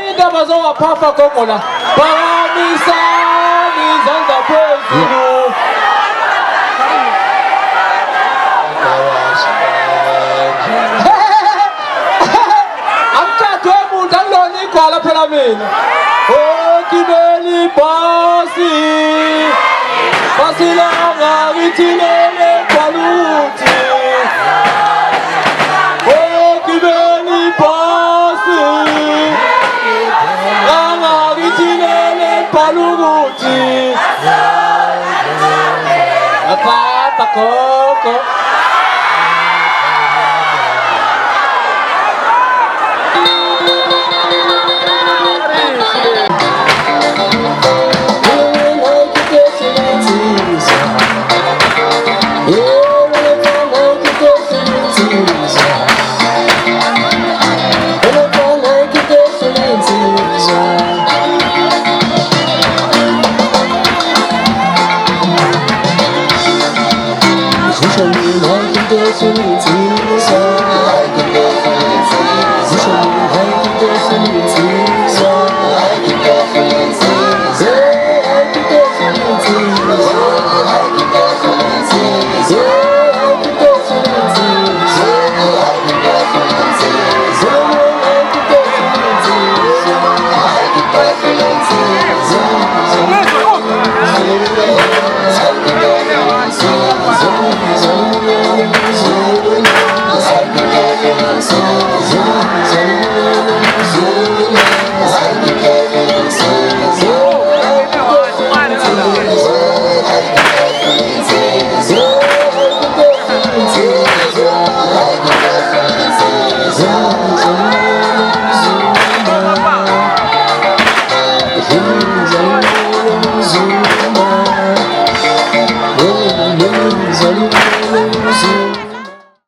indaba zowaphafa gogola phakamisa izandla phezulu angithathwe muntu angilona igwala phela mina ogibeli bhasi basi langa ngithilele gwaluthi ogibeli bhasi langa ngithilele gwaluthi papa koko Thank you.